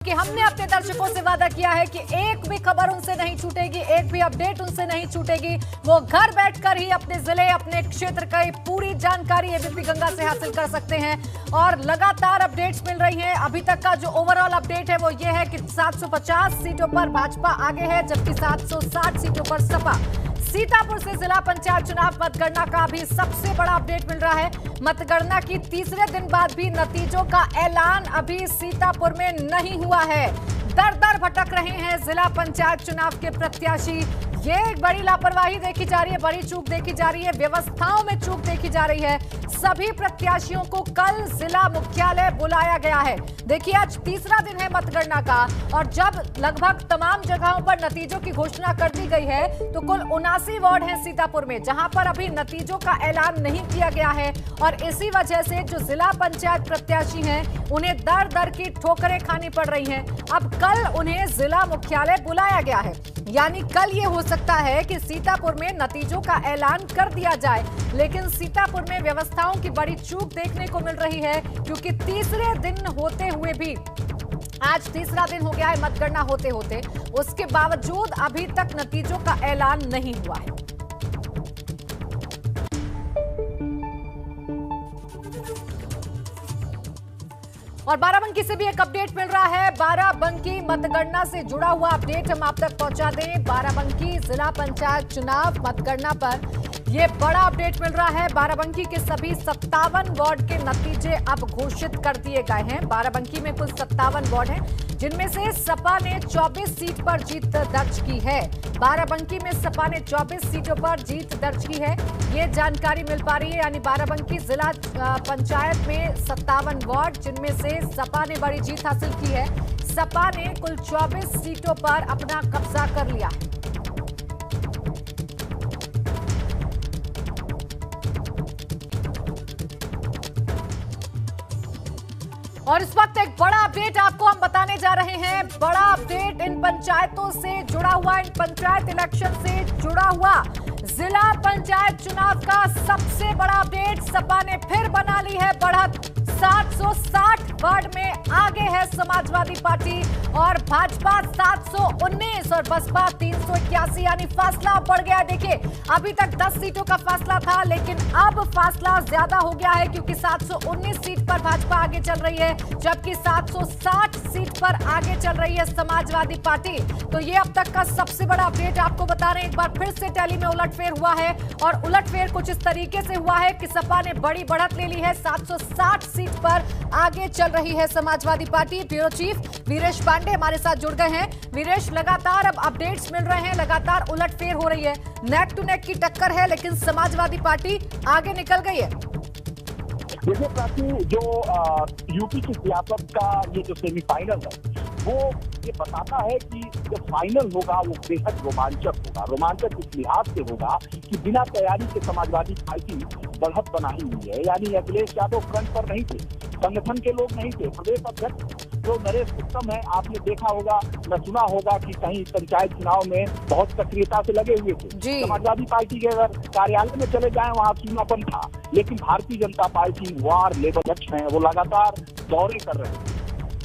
कि हमने अपने दर्शकों से वादा किया है कि एक भी खबर उनसे नहीं छूटेगी, एक भी अपडेट उनसे नहीं छूटेगी। वो घर बैठकर ही अपने जिले, अपने क्षेत्र की पूरी जानकारी एबीपी गंगा से हासिल कर सकते हैं और लगातार अपडेट्स मिल रही हैं। अभी तक का जो ओवरऑल अपडेट है वो ये है कि 750 सीटों पर भाजपा आगे है, जबकि 760 सीटों पर सपा। सीतापुर से जिला पंचायत चुनाव मतगणना का भी सबसे बड़ा अपडेट मिल रहा है। मतगणना की तीसरे दिन बाद भी नतीजों का ऐलान अभी सीतापुर में नहीं हुआ है। दर दर भटक रहे हैं जिला पंचायत चुनाव के प्रत्याशी। ये एक बड़ी लापरवाही देखी जा रही है, बड़ी चूक देखी जा रही है, व्यवस्थाओं में चूक देखी जा रही है। सभी प्रत्याशियों को कल जिला मुख्यालय बुलाया गया है। देखिए, आज तीसरा दिन है मतगणना का और जब लगभग तमाम जगहों पर नतीजों की घोषणा कर दी गई है तो कुल 79 वार्ड हैं सीतापुर में, जहां पर अभी नतीजों का ऐलान नहीं किया गया है और इसी वजह से जो जिला पंचायत प्रत्याशी हैं उन्हें दर दर की ठोकरें खानी पड़ रही हैं। अब कल उन्हें जिला मुख्यालय बुलाया गया है, यानी कल ये हो सकता है कि सीतापुर में नतीजों का ऐलान कर दिया जाए, लेकिन सीतापुर में व्यवस्थाओं की बड़ी चूक देखने को मिल रही है, क्योंकि तीसरे दिन होते हुए भी, आज तीसरा दिन हो गया है मतगणना होते होते, उसके बावजूद अभी तक नतीजों का ऐलान नहीं हुआ है। और बाराबंकी से भी एक अपडेट मिल रहा है। बाराबंकी मतगणना से जुड़ा हुआ अपडेट हम आप तक पहुंचा दें। बाराबंकी जिला पंचायत चुनाव मतगणना पर यह बड़ा अपडेट मिल रहा है। बाराबंकी के सभी 57 वार्ड के नतीजे अब घोषित कर दिए गए हैं। बाराबंकी में कुल 57 वार्ड हैं, जिनमें से सपा ने 24 सीट पर जीत दर्ज की है। बाराबंकी में सपा ने 24 सीटों पर जीत दर्ज की है, ये जानकारी मिल पा रही है। यानी बाराबंकी जिला पंचायत में 57 वार्ड, जिनमें से सपा ने बड़ी जीत हासिल की है। सपा ने कुल 24 सीटों पर अपना कब्जा कर लिया है। और इस वक्त एक बड़ा अपडेट आपको हम बताने जा रहे हैं। बड़ा अपडेट इन पंचायतों से जुड़ा हुआ, इन पंचायत इलेक्शन से जुड़ा हुआ जिला पंचायत चुनाव का सबसे बड़ा अपडेट। सपा ने फिर बना ली है बढ़त, 760 वार्ड में आगे है समाजवादी पार्टी और भाजपा 719 और बसपा 381, यानी फासला बढ़ गया। देखिए, अभी तक 10 सीटों का फासला था, लेकिन अब फासला ज्यादा हो गया है, क्योंकि 719 सीट पर भाजपा आगे चल रही है, जबकि 760 सीट पर आगे चल रही है समाजवादी पार्टी। तो ये अब तक का सबसे बड़ा अपडेट आपको बता रहे हैं। एक बार फिर से टैली में उलटफेर हुआ है और उलटफेर कुछ इस तरीके से हुआ है कि सपा ने बड़ी बढ़त ले ली है, 760 सीट पर आगे चल रही है Samajwadi Party. Bureau chief Viresh Pandey हमारे साथ जुड़ गए हैं। वीरेश, लगातार अब अपडेट्स मिल रहे हैं, लगातार उलटफेर हो रही है, नेक टू नेक की टक्कर है, लेकिन समाजवादी पार्टी आगे निकल गई है। देखिए प्राची, जो यूपी की सियासत का ये जो सेमीफाइनल है वो ये बताता है कि जो फाइनल होगा वो बेहद रोमांचक होगा। रोमांचक इस लिहाज से होगा कि बिना तैयारी के समाजवादी पार्टी बढ़त बना ही हुई है। यानी अखिलेश यादव फ्रंट पर नहीं थे, संगठन के लोग नहीं थे, प्रदेश अध्यक्ष जो नरेश उत्तम है, आपने देखा होगा, न सुना होगा कि कहीं पंचायत चुनाव में बहुत सक्रियता से लगे हुए थे। समाजवादी पार्टी के अगर कार्यालय में चले जाएं वहां सूनापन था, लेकिन Bharatiya Janata party ward level अध्यक्ष हैं, वो लगातार दौरे कर रहे थे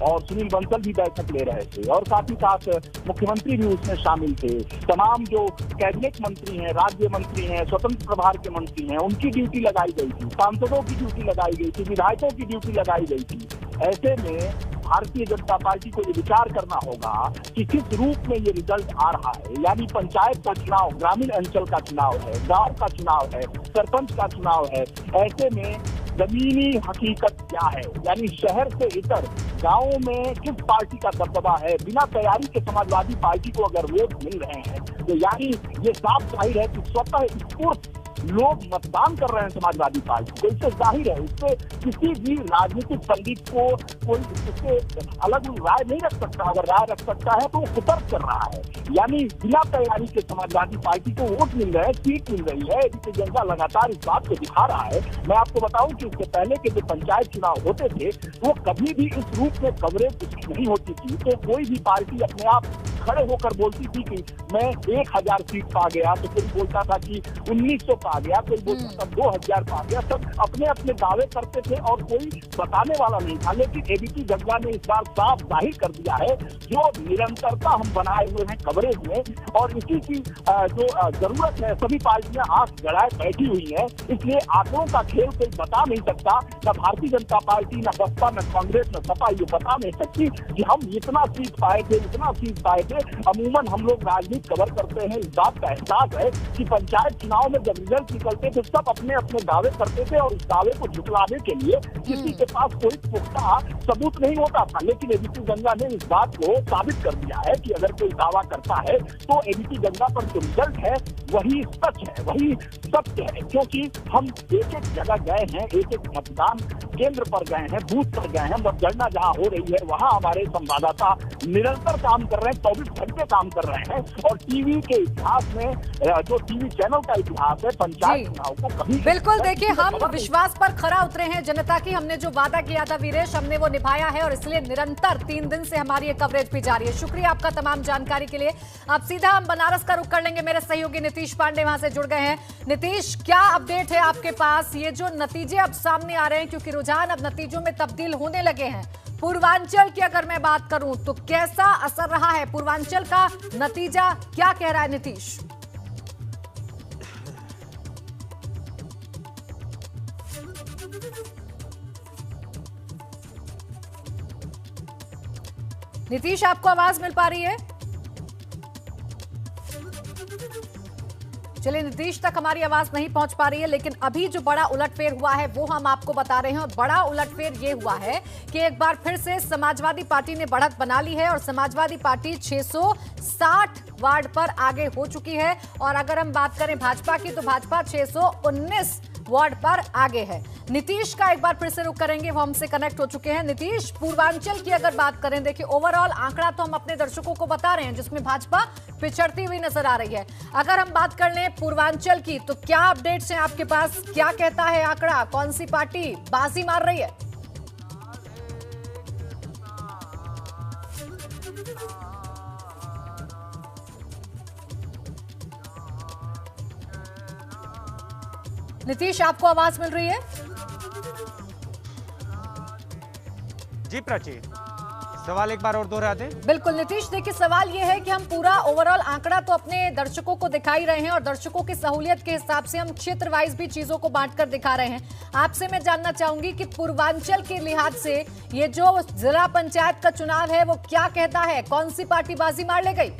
और सुनील बंसल भी बैठक ले रहे थे और साथ ही साथ मुख्यमंत्री भी उसमें शामिल थे। तमाम जो कैबिनेट मंत्री हैं, राज्य मंत्री हैं, स्वतंत्र प्रभार के मंत्री हैं, उनकी ड्यूटी लगाई गई थी, सांसदों की ड्यूटी लगाई गई थी, विधायकों की ड्यूटी लगाई गई थी। ऐसे में भारतीय जनता पार्टी को ये विचार करना होगा कि किस रूप में ये रिजल्ट आ रहा है। यानी पंचायत का चुनाव ग्रामीण अंचल का चुनाव है, गांव का चुनाव है, सरपंच का चुनाव है। ऐसे में जमीनी हकीकत क्या है, यानी शहर से इतर गांवों में किस पार्टी का दबदबा है। बिना तैयारी के समाजवादी पार्टी को अगर वोट मिल रहे हैं तो यानी ये साफ जाहिर है कि स्वतः स्फूर्त लोग मतदान कर रहे हैं समाजवादी पार्टी को। इससे जाहिर है, इससे किसी भी राजनीतिक पंडित को कोई इससे अलग राय नहीं रख सकता। अगर राय रख सकता है तो वो कुतर्क कर रहा है। यानी बिना तैयारी के समाजवादी पार्टी को वोट मिल रहे हैं, सीट मिल रही है। एबीपी जनता लगातार इस बात को दिखा रहा है। मैं आपको बताऊं कि इससे पहले के जो पंचायत चुनाव होते थे वो कभी भी इस रूप में कवरेज नहीं होती थी। तो कोई भी पार्टी अपने आप खड़े होकर बोलती थी कि मैं 1000 सीट पा गया, तो कोई बोलता था कि 1900 पा गया, कोई बोलता था 2000 पा गया। सब अपने अपने दावे करते थे और कोई बताने वाला नहीं था। लेकिन एबीपी गंगा ने इस बार साफ जाहिर कर दिया है, जो निरंतरता हम बनाए हुए हैं कवरेज में, और इसी की जो जरूरत है, सभी पार्टियां आंख गड़ाए बैठी हुई हैं। इसलिए आंकड़ों का खेल कोई बता नहीं सकता, न भारतीय जनता पार्टी, न बसपा, न कांग्रेस, न सपा ये बता नहीं सकती कि हम इतना सीट पाए थे, इतना सीट पाए थे। अमूमन हम लोग राजनीति कवर करते हैं, इस बात का एहसास है कि पंचायत चुनाव में जब रिजल्ट निकलते थे सब अपने अपने दावे करते थे, और इस दावे को झुटलाने के लिए किसी के पास कोई पुख्ता सबूत नहीं होता था। लेकिन एबीपी गंगा ने इस बात को साबित कर दिया है कि अगर कोई दावा करता है तो एबीपी गंगा पर जो रिजल्ट है वही सच है, वही सत्य है। क्योंकि हम एक एक जगह गए हैं, एक एक मतदान केंद्र पर गए हैं, बूथ पर गए हैं, मतगणना जहां हो रही है वहां हमारे संवाददाता निरंतर काम कर रहे हैं, 24 घंटे काम कर रहे हैं। और टीवी के इतिहास में, जो टीवी चैनल का इतिहास है, पंचायत चुनाव को कभी बिल्कुल देखिए, हम विश्वास पर खरा उतरे हैं जनता की। हमने जो वादा किया था वीरेश, हमने वो निभाया है, और इसलिए निरंतर 3 दिन से हमारी ये कवरेज भी जारी है। शुक्रिया आपका तमाम जानकारी के लिए। अब सीधा हम बनारस का रुख कर लेंगे, मेरे सहयोगी नीतीश पांडे वहां से जुड़ गए हैं। नीतीश, क्या अपडेट है आपके पास? ये जो नतीजे अब सामने आ रहे हैं, क्योंकि रुझान अब नतीजों में तब्दील होने लगे हैं, पूर्वांचल की अगर मैं बात करूं तो कैसा असर रहा है? पूर्वांचल का नतीजा क्या कह रहा है नीतीश? नीतीश, आपको आवाज मिल पा रही है? चलिए, नीतीश तक हमारी आवाज नहीं पहुंच पा रही है, लेकिन अभी जो बड़ा उलटफेर हुआ है वो हम आपको बता रहे हैं। और बड़ा उलटफेर ये हुआ है कि एक बार फिर से समाजवादी पार्टी ने बढ़त बना ली है, और समाजवादी पार्टी 660 वार्ड पर आगे हो चुकी है। और अगर हम बात करें भाजपा की, तो भाजपा 619 वार्ड पर आगे है। नीतीश का एक बार फिर से रुख करेंगे, वो हमसे कनेक्ट हो चुके हैं। नीतीश, पूर्वांचल की अगर बात करें, देखिए ओवरऑल आंकड़ा तो हम अपने दर्शकों को बता रहे हैं जिसमें भाजपा पिछड़ती हुई नजर आ रही है। अगर हम बात कर लें पूर्वांचल की, तो क्या अपडेट्स हैं आपके पास? क्या कहता है आंकड़ा? कौन सी पार्टी बाजी मार रही है? नीतीश, आपको आवाज मिल रही है? जी प्राची, सवाल एक बार और दोहरा दें। बिल्कुल नीतीश, देखिए सवाल ये है कि हम पूरा ओवरऑल आंकड़ा तो अपने दर्शकों को दिखाई रहे हैं, और दर्शकों की सहूलियत के हिसाब से हम क्षेत्र वाइज भी चीजों को बांटकर दिखा रहे हैं। आपसे मैं जानना चाहूंगी कि पूर्वांचल के लिहाज से ये जो जिला पंचायत का चुनाव है वो क्या कहता है? कौन सी पार्टी बाजी मार ले गई?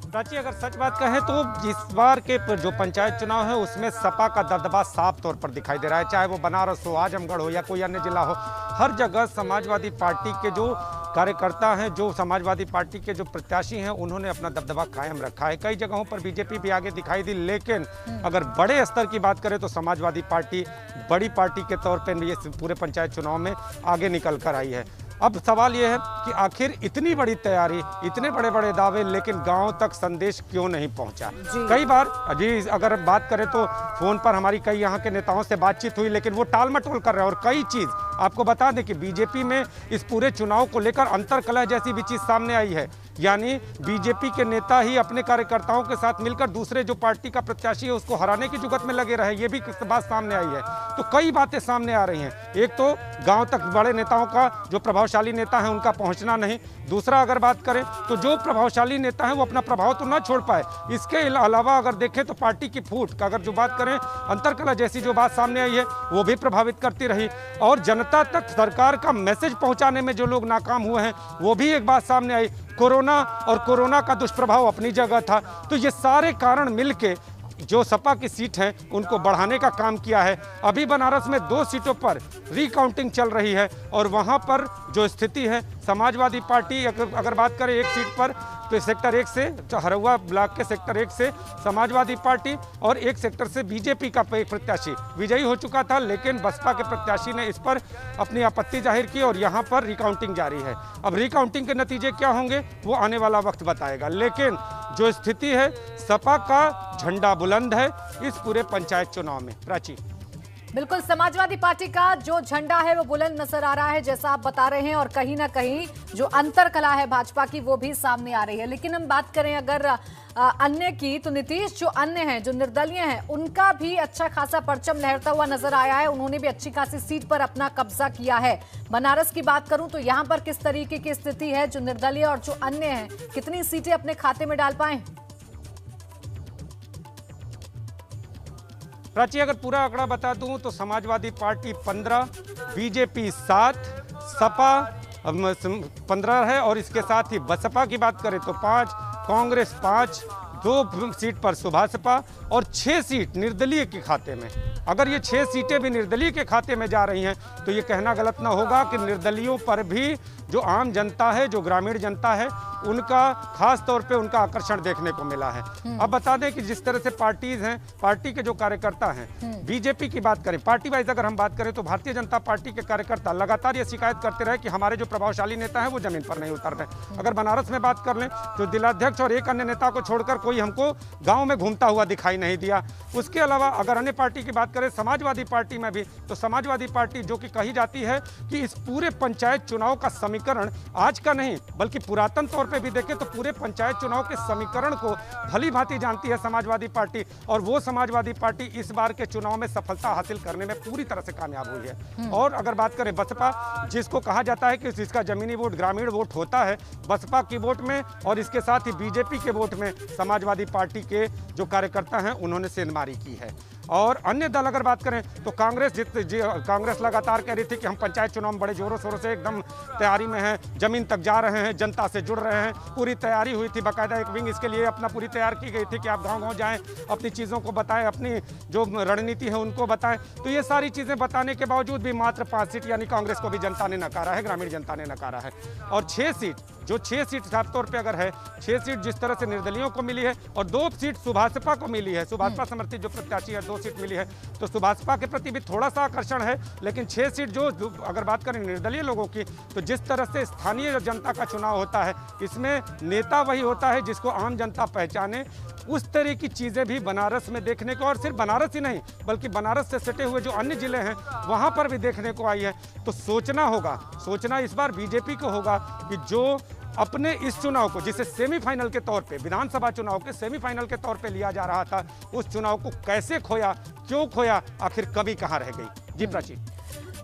प्राची, अगर सच बात कहें तो इस बार के जो पंचायत चुनाव है उसमें सपा का दबदबा साफ तौर पर दिखाई दे रहा है। चाहे वो बनारस हो, आजमगढ़ हो, या कोई अन्य जिला हो, हर जगह समाजवादी पार्टी के जो कार्यकर्ता हैं, जो समाजवादी पार्टी के जो प्रत्याशी हैं, उन्होंने अपना दबदबा कायम रखा है। कई जगहों पर बीजेपी भी आगे दिखाई दी, लेकिन अगर बड़े स्तर की बात करें तो समाजवादी पार्टी बड़ी पार्टी के तौर पर ये पूरे पंचायत चुनाव में आगे निकल कर आई है। अब सवाल ये है कि आखिर इतनी बड़ी तैयारी, इतने बड़े बड़े दावे, लेकिन गांव तक संदेश क्यों नहीं पहुंचा? कई बार जी अगर बात करें तो फोन पर हमारी कई यहाँ के नेताओं से बातचीत हुई, लेकिन वो टाल मटोल कर रहे हैं। और कई चीज़ आपको बता दें कि बीजेपी में इस पूरे चुनाव को लेकर अंतर्कलह जैसी भी चीज़ सामने आई है। यानी बीजेपी के नेता ही अपने कार्यकर्ताओं के साथ मिलकर दूसरे जो पार्टी का प्रत्याशी है उसको हराने की जुगत में लगे रहे, ये भी बात सामने आई है। तो कई बातें सामने आ रही हैं। एक तो गांव तक बड़े नेताओं का, जो प्रभावशाली नेता है उनका पहुंचना नहीं। दूसरा, अगर बात करें तो जो प्रभावशाली नेता है वो अपना प्रभाव तो ना छोड़ पाए। इसके अलावा अगर देखें तो पार्टी की फूट, अगर जो बात करें अंतर्कलह जैसी जो बात सामने आई है वो भी प्रभावित करती रही। और जनता तक सरकार का मैसेज पहुंचाने में जो लोग नाकाम हुए हैं वो भी एक बात सामने आई। कोरोना और कोरोना का दुष्प्रभाव अपनी जगह था। तो ये सारे कारण मिलके जो सपा की सीट है उनको बढ़ाने का काम किया है। अभी बनारस में 2 सीटों पर रिकाउंटिंग चल रही है, और वहां पर जो स्थिति है, समाजवादी पार्टी अगर बात करें एक सीट पर तो सेक्टर 1 से, हरहुआ ब्लॉक के सेक्टर 1 से समाजवादी पार्टी और एक सेक्टर से बीजेपी का प्रत्याशी विजयी हो चुका था, लेकिन बसपा के प्रत्याशी ने इस पर अपनी आपत्ति जाहिर की और यहाँ पर रिकाउंटिंग जारी है। अब रिकाउंटिंग के नतीजे क्या होंगे वो आने वाला वक्त बताएगा, लेकिन जो स्थिति है, सपा का झंडा बुलंद है इस पूरे पंचायत चुनाव में। प्राची, बिल्कुल, समाजवादी पार्टी का जो झंडा है वो बुलंद नजर आ रहा है जैसा आप बता रहे हैं, और कहीं ना कहीं जो अंतर कला है भाजपा की वो भी सामने आ रही है। लेकिन हम बात करें अगर अन्य की, तो नीतीश जो अन्य हैं, जो निर्दलीय हैं, उनका भी अच्छा खासा परचम लहरता हुआ नजर आया है। उन्होंने भी अच्छी खासी सीट पर अपना कब्जा किया है। बनारस की बात करूं तो यहां पर किस तरीके की स्थिति है, जो निर्दलीय और जो अन्य हैं कितनी सीटें अपने खाते में डाल पाए? प्राची, अगर पूरा आंकड़ा बता दूं तो समाजवादी पार्टी 15, बीजेपी 7, सपा 15 है, और इसके साथ ही बसपा की बात करें तो 5, कांग्रेस 5, 2 सीट पर सुभाषपा और 6 सीट निर्दलीय के खाते में। अगर ये 6 सीटें भी निर्दलीय के खाते में जा रही हैं तो ये कहना गलत ना होगा कि निर्दलीयों पर भी जो आम जनता है, जो ग्रामीण जनता है, उनका खास तौर पे उनका आकर्षण देखने को मिला है। अब बता दें कि जिस तरह से पार्टीज हैं, पार्टी के जो कार्यकर्ता हैं, बीजेपी की बात करें, पार्टी वाइज अगर हम बात करें तो भारतीय जनता पार्टी के कार्यकर्ता लगातार ये शिकायत करते रहे कि हमारे जो प्रभावशाली नेता हैं वो जमीन पर नहीं उतर रहे। अगर बनारस में बात कर लें तो जिलाध्यक्ष और एक अन्य नेता को छोड़कर कोई हमको गाँव में घूमता हुआ दिखाई नहीं दिया। उसके अलावा अगर अन्य पार्टी की बात करें, समाजवादी पार्टी में भी, तो समाजवादी पार्टी जो कि कही जाती है कि इस पूरे पंचायत चुनाव का समीकरण आज का नहीं बल्कि पुरातन तौर पे भी देखें तो पूरे पंचायत चुनाव के समीकरण को भली भांति जानती है समाजवादी पार्टी, और वो समाजवादी पार्टी इस बार के चुनाव में सफलता हासिल करने में पूरी तरह से कामयाब हुई है। और अगर बात करें बसपा, जिसको कहा जाता है कि जिसका जमीनी वोट, ग्रामीण वोट होता है, बसपा की वोट में और इसके साथ ही बीजेपी के वोट में समाजवादी पार्टी के जो कार्यकर्ता हैं उन्होंने सेंधमारी की है। और अन्य दल अगर बात करें तो कांग्रेस लगातार कह रही थी कि हम पंचायत चुनाव में बड़े जोरों शोरों से एकदम तैयारी में हैं, जमीन तक जा रहे हैं, जनता से जुड़ रहे हैं, पूरी तैयारी हुई थी, बाकायदा एक विंग इसके लिए अपना पूरी तैयार की गई थी कि आप गांव-गांव जाएं, अपनी चीज़ों को बताएं, अपनी जो रणनीति है उनको बताएं। तो ये सारी चीज़ें बताने के बावजूद भी मात्र 5 सीट यानी कांग्रेस को भी जनता ने नकारा है, ग्रामीण जनता ने नकारा है। और 6 सीट साफ तौर पर अगर है, 6 सीट जिस तरह से निर्दलियों को मिली है और 2 सीट सुभाषपा को मिली है, सुभाषपा समर्थित जो प्रत्याशी है 2 सीट मिली है, तो सुभाषपा के प्रति भी थोड़ा सा आकर्षण है। लेकिन 6 सीट जो अगर बात करें निर्दलीय लोगों की, तो जिस तरह से स्थानीय जनता का चुनाव होता है, इसमें नेता वही होता है जिसको आम जनता पहचाने। उस तरह की चीज़ें भी बनारस में देखने को, और सिर्फ बनारस ही नहीं बल्कि बनारस से सटे हुए जो अन्य जिले हैं वहाँ पर भी देखने को आई है। तो सोचना इस बार बीजेपी को होगा कि जो अपने इस चुनाव को, जिसे सेमीफाइनल के तौर पे, विधानसभा चुनाव के सेमीफाइनल के तौर पे लिया जा रहा था, उस चुनाव को कैसे खोया, क्यों खोया, आखिर कमी कहाँ रह गई? जी प्राची।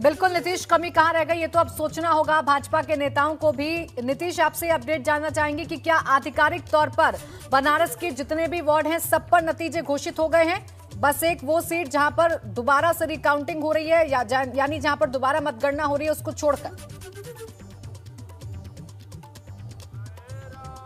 बिल्कुल नीतीश, कमी कहाँ रह गई ये तो अब सोचना होगा भाजपा के नेताओं को भी। नीतीश, आपसे अपडेट जानना चाहेंगे कि क्या आधिकारिक तौर पर बनारस के जितने भी वार्ड हैं सब पर नतीजे घोषित हो गए हैं? बस एक वो सीट जहां पर दोबारा से रिकाउंटिंग हो रही है यानी जहां पर दोबारा मतगणना हो रही है उसको छोड़कर?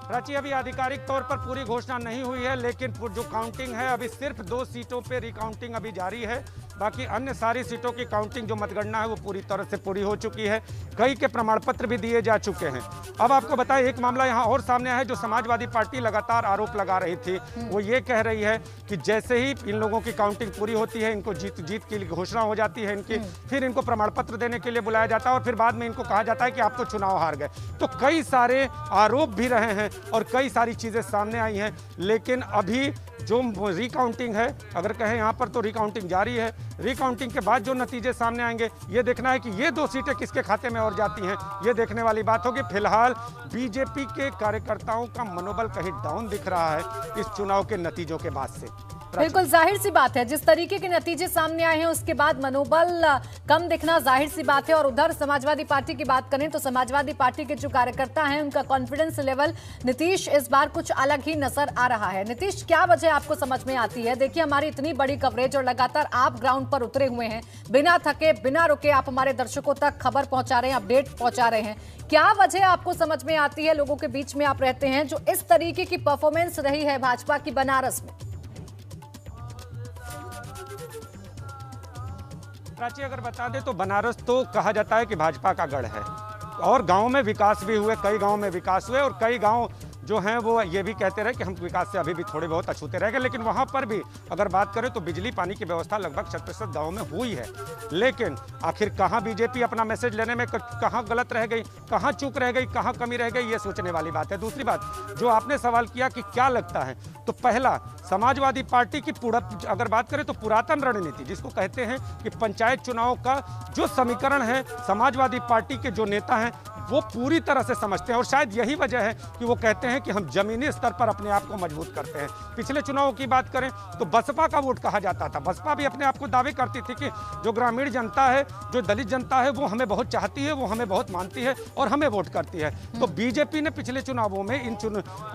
प्राची, अभी आधिकारिक तौर पर पूरी घोषणा नहीं हुई है, लेकिन जो काउंटिंग है अभी सिर्फ 2 सीटों पे रिकाउंटिंग अभी जारी है। बाकी अन्य सारी सीटों की काउंटिंग जो मतगणना है वो पूरी तरह से पूरी हो चुकी है। कई के प्रमाण पत्र भी दिए जा चुके हैं। अब आपको बताएं, एक मामला यहाँ और सामने आया है जो समाजवादी पार्टी लगातार आरोप लगा रही थी। वो ये कह रही है कि जैसे ही इन लोगों की काउंटिंग पूरी होती है, इनको जीत की घोषणा हो जाती है इनकी, फिर इनको प्रमाण पत्र देने के लिए बुलाया जाता है और फिर बाद में इनको कहा जाता है कि आप तो चुनाव हार गए। तो कई सारे आरोप भी रहे हैं और कई सारी चीज़ें सामने आई हैं। लेकिन अभी जो रिकाउंटिंग है, अगर कहें यहाँ पर तो रिकाउंटिंग जारी है। रिकाउंटिंग के बाद जो नतीजे सामने आएंगे, ये देखना है कि ये 2 सीटें किसके खाते में और जाती हैं, ये देखने वाली बात होगी। फिलहाल बीजेपी के कार्यकर्ताओं का मनोबल कहीं डाउन दिख रहा है इस चुनाव के नतीजों के बाद से। बिल्कुल जाहिर सी बात है, जिस तरीके के नतीजे सामने आए हैं उसके बाद मनोबल कम दिखना जाहिर सी बात है। और उधर समाजवादी पार्टी की बात करें तो समाजवादी पार्टी के जो कार्यकर्ता हैं उनका कॉन्फिडेंस लेवल नीतीश इस बार कुछ अलग ही नजर आ रहा है। नीतीश, क्या वजह आपको समझ में आती है? देखिए, हमारी इतनी बड़ी कवरेज और लगातार आप ग्राउंड पर उतरे हुए हैं, बिना थके बिना रुके आप हमारे दर्शकों तक खबर पहुंचा रहे हैं, अपडेट पहुंचा रहे हैं। क्या वजह आपको समझ में आती है? लोगों के बीच में आप रहते हैं, जो इस तरीके की परफॉर्मेंस रही है भाजपा की बनारस में। प्राची, अगर बता दें तो बनारस तो कहा जाता है कि भाजपा का गढ़ है और गांव में विकास भी हुए, कई गांव में विकास हुए और कई गांव जो हैं वो ये भी कहते रहे कि हम विकास से अभी भी थोड़े बहुत अछूते रह गए, लेकिन वहाँ पर भी अगर बात करें तो बिजली पानी की व्यवस्था लगभग 100% गाँव में हुई है। लेकिन आखिर कहाँ बीजेपी अपना मैसेज लेने में कहाँ गलत रह गई, कहाँ चूक रह गई, कहाँ कमी रह गई, ये सोचने वाली बात है। दूसरी बात जो आपने सवाल किया कि क्या लगता है, तो पहला समाजवादी पार्टी की अगर बात करें तो पुरातन रणनीति जिसको कहते हैं कि पंचायत चुनाव का जो समीकरण है, समाजवादी पार्टी के जो नेता हैं वो पूरी तरह से समझते हैं और शायद यही वजह है कि वो कहते हैं कि हम जमीनी स्तर पर अपने आप को मजबूत करते हैं। पिछले चुनावों की बात करें तो बसपा का वोट कहा जाता था, बसपा भी अपने आप को दावे करती थी कि जो ग्रामीण जनता है, जो दलित जनता है, वो हमें बहुत चाहती है, वो हमें बहुत मानती है और हमें वोट करती है। तो बीजेपी ने पिछले चुनावों में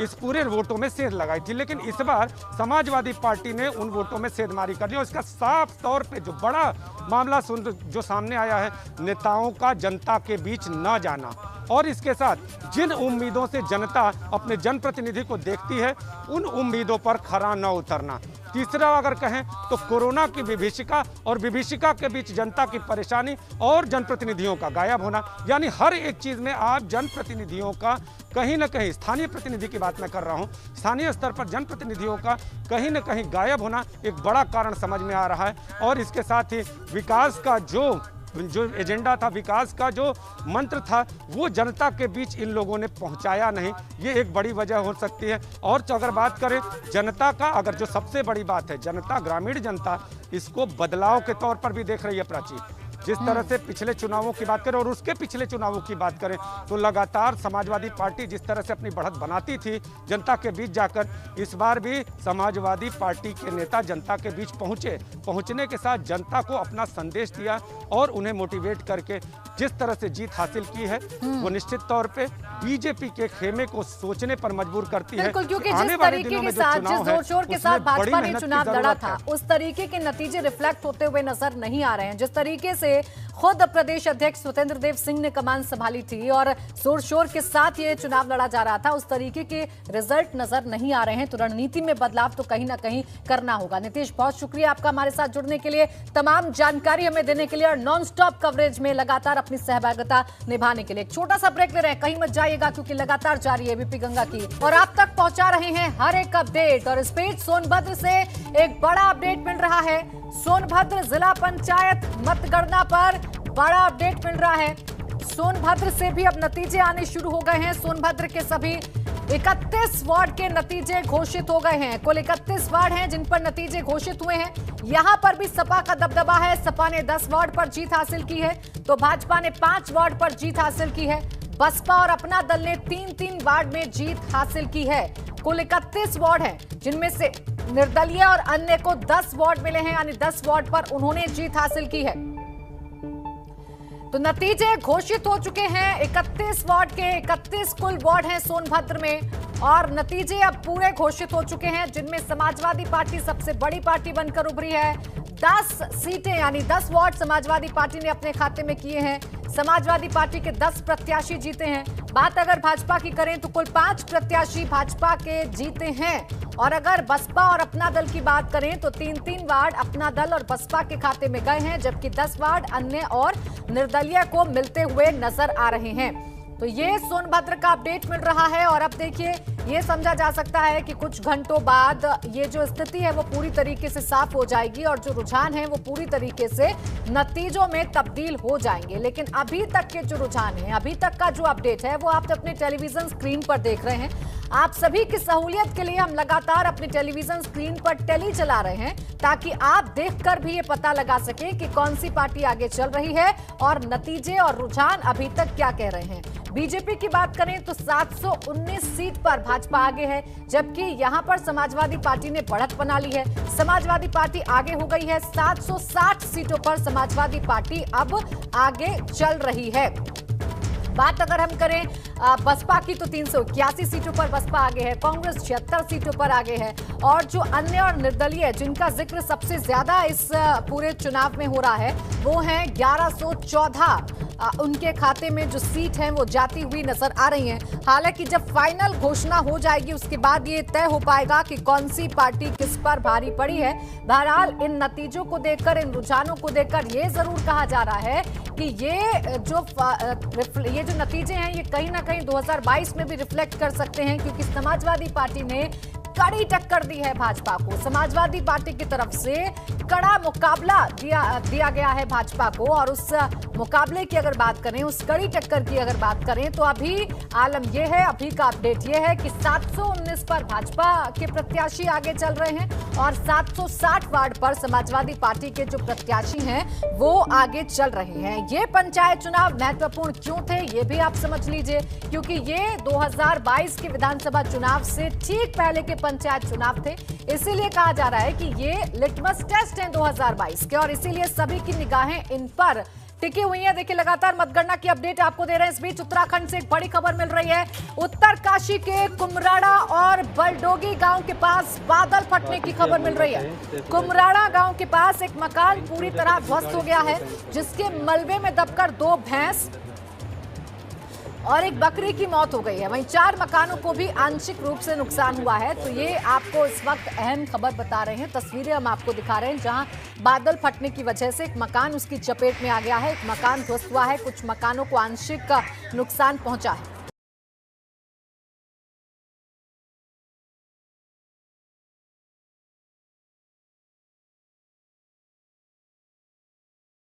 इस पूरे वोटों में सेंध लगाई थी, लेकिन इस बार समाजवादी पार्टी ने उन वोटों में सेंधमारी कर ली और इसका साफ तौर पर जो बड़ा मामला जो सामने आया है, नेताओं का जनता के बीच न जाना और इसके साथ जिन उम्मीदों से जनता अपने जनप्रतिनिधि को देखती है उन उम्मीदों पर खरा न उतरना। तीसरा अगर कहें तो कोरोना की विभीषिका और विभीषिका के बीच जनता की परेशानी और जनप्रतिनिधियों का गायब होना, यानी हर एक चीज़ में आप जनप्रतिनिधियों का कहीं न कहीं, स्थानीय प्रतिनिधि की बात मैं कर रहा हूं, स्थानीय स्तर पर जनप्रतिनिधियों का कहीं न कहीं गायब होना एक बड़ा कारण समझ में आ रहा है। और इसके साथ ही विकास का जो एजेंडा था, विकास का जो मंत्र था, वो जनता के बीच इन लोगों ने पहुंचाया नहीं, ये एक बड़ी वजह हो सकती है। और अगर बात करें जनता का, अगर जो सबसे बड़ी बात है, जनता, ग्रामीण जनता इसको बदलाव के तौर पर भी देख रही है प्राची। जिस तरह से पिछले चुनावों की बात करें और उसके पिछले चुनावों की बात करें तो लगातार समाजवादी पार्टी जिस तरह से अपनी बढ़त बनाती थी जनता के बीच जाकर, इस बार भी समाजवादी पार्टी के नेता जनता के बीच पहुंचने के साथ जनता को अपना संदेश दिया और उन्हें मोटिवेट करके जिस तरह से जीत हासिल की है वो निश्चित तौर पे बीजेपी के खेमे को सोचने पर मजबूर करती है। बिल्कुल, क्योंकि जिस तरीके के साथ, जिस जोर शोर के साथ भाजपा ने चुनाव लड़ा था, उस तरीके के नतीजे रिफ्लेक्ट होते हुए नजर नहीं आ रहे हैं। जिस तरीके से खुद प्रदेश अध्यक्ष स्वतंत्र देव सिंह ने कमान संभाली थी और जोर शोर के साथ ये चुनाव लड़ा जा रहा था, उस तरीके के रिजल्ट नजर नहीं आ रहे हैं। तो रणनीति में बदलाव तो कहीं ना कहीं करना होगा। नीतीश, बहुत शुक्रिया आपका हमारे साथ जुड़ने के लिए, तमाम जानकारी हमें देने के लिए और नॉन स्टॉप कवरेज में लगातार अपनी सहभागिता निभाने के लिए। एक छोटा सा ब्रेक ले रहे हैं, कहीं मत जाइएगा क्योंकि लगातार जारी है एबीपी गंगा की और आप तक पहुंचा रहे हैं हर एक अपडेट। और इस बीच सोनभद्र से एक बड़ा अपडेट मिल रहा है। सोनभद्र जिला पंचायत मतगणना पर बड़ा अपडेट मिल रहा है। सोनभद्र से भी अब नतीजे आने शुरू हो गए हैं। सोनभद्र के सभी 31 वार्ड के नतीजे घोषित हो गए हैं। कुल 31 वार्ड हैं जिन पर नतीजे घोषित हुए हैं। यहां पर भी सपा का दबदबा है। सपा ने 10 वार्ड पर जीत हासिल की है तो भाजपा ने 5 वार्ड पर जीत हासिल की है। बसपा और अपना दल ने 3-3 वार्ड में जीत हासिल की है। कुल 31 वार्ड हैं जिनमें से निर्दलीय और अन्य को 10 वार्ड मिले हैं, यानी 10 वार्ड पर उन्होंने जीत हासिल की है। तो नतीजे घोषित हो चुके हैं। 31 वार्ड के 31 कुल वार्ड हैं सोनभद्र में और नतीजे अब पूरे घोषित हो चुके हैं जिनमें समाजवादी पार्टी सबसे बड़ी पार्टी बनकर उभरी है। 10 सीटें यानी 10 वार्ड समाजवादी पार्टी ने अपने खाते में किए हैं। समाजवादी पार्टी के 10 प्रत्याशी जीते हैं। बात अगर भाजपा की करें तो कुल 5 प्रत्याशी भाजपा के जीते हैं और अगर बसपा और अपना दल की बात करें तो 3-3 वार्ड अपना दल और बसपा के खाते में गए हैं, जबकि 10 वार्ड अन्य और निर्दलीय को मिलते हुए नजर आ रहे हैं। तो ये सोनभद्र का अपडेट मिल रहा है और अब देखिए ये समझा जा सकता है कि कुछ घंटों बाद ये जो स्थिति है वो पूरी तरीके से साफ हो जाएगी और जो रुझान है वो पूरी तरीके से नतीजों में तब्दील हो जाएंगे। लेकिन अभी तक के जो रुझान है, अभी तक का जो अपडेट है वो आप अपने टेलीविजन स्क्रीन पर देख रहे हैं। आप सभी की सहूलियत के लिए हम लगातार अपने टेलीविजन स्क्रीन पर टेली चला रहे हैं ताकि आप देखकर भी ये पता लगा सके कि कौन सी पार्टी आगे चल रही है और नतीजे और रुझान अभी तक क्या कह रहे हैं। बीजेपी की बात करें तो 719 सीट पर भाजपा आगे है, जबकि यहां पर समाजवादी पार्टी ने बढ़त बना ली है। समाजवादी पार्टी आगे हो गई है। 760 सीटों पर समाजवादी पार्टी अब आगे चल रही है। बात अगर हम करें बसपा की तो 381 सीटों पर बसपा आगे है। कांग्रेस 76 सीटों पर आगे है और जो अन्य और निर्दलीय जिनका जिक्र सबसे ज्यादा इस पूरे चुनाव में हो रहा है वो है 1114। उनके खाते में जो सीट है वो जाती हुई नजर आ रही है। हालांकि जब फाइनल घोषणा हो जाएगी उसके बाद ये तय हो पाएगा कि कौन सी पार्टी किस पर भारी पड़ी है। बहरहाल इन नतीजों को देखकर, इन रुझानों को देखकर ये जरूर कहा जा रहा है कि ये जो नतीजे हैं ये कहीं ना कहीं 2022 में भी रिफ्लेक्ट कर सकते हैं, क्योंकि समाजवादी पार्टी ने कड़ी टक्कर दी है भाजपा को। समाजवादी पार्टी की तरफ से कड़ा मुकाबला दिया गया है भाजपा को, और उस मुकाबले की अगर बात करें, उस कड़ी टक्कर की अगर बात करें, तो अभी आलम यह है, अभी का अपडेट यह है कि 719 पर भाजपा के प्रत्याशी आगे चल रहे हैं और 760 वार्ड पर समाजवादी पार्टी के जो प्रत्याशी हैं वो आगे चल रहे हैं। ये पंचायत चुनाव महत्वपूर्ण क्यों थे ये भी आप समझ लीजिए, क्योंकि ये 2022 के विधानसभा चुनाव से ठीक पहले के पंचायत चुनाव थे। इसीलिए कहा जा रहा है कि ये लिटमस टेस्ट हैं 2022 के, और इसीलिए सभी की निगाहें इन पर टिकी हुई है। देखिए, लगातार मतगणना की अपडेट आपको दे रहे हैं। इस बीच उत्तराखंड से एक बड़ी खबर मिल रही है। उत्तरकाशी के कुमराड़ा और बलडोगी गांव के पास बादल फटने की खबर मिल रही है। कुमराड़ा गांव के पास एक मकान पूरी तरह ध्वस्त हो गया है, जिसके मलबे में दबकर 2 भैंस और एक बकरी की मौत हो गई है। वहीं 4 मकानों को भी आंशिक रूप से नुकसान हुआ है। तो ये आपको इस वक्त अहम खबर बता रहे हैं, तस्वीरें हम आपको दिखा रहे हैं, जहां बादल फटने की वजह से एक मकान उसकी चपेट में आ गया है, एक मकान ध्वस्त हुआ है, कुछ मकानों को आंशिक नुकसान पहुंचा है।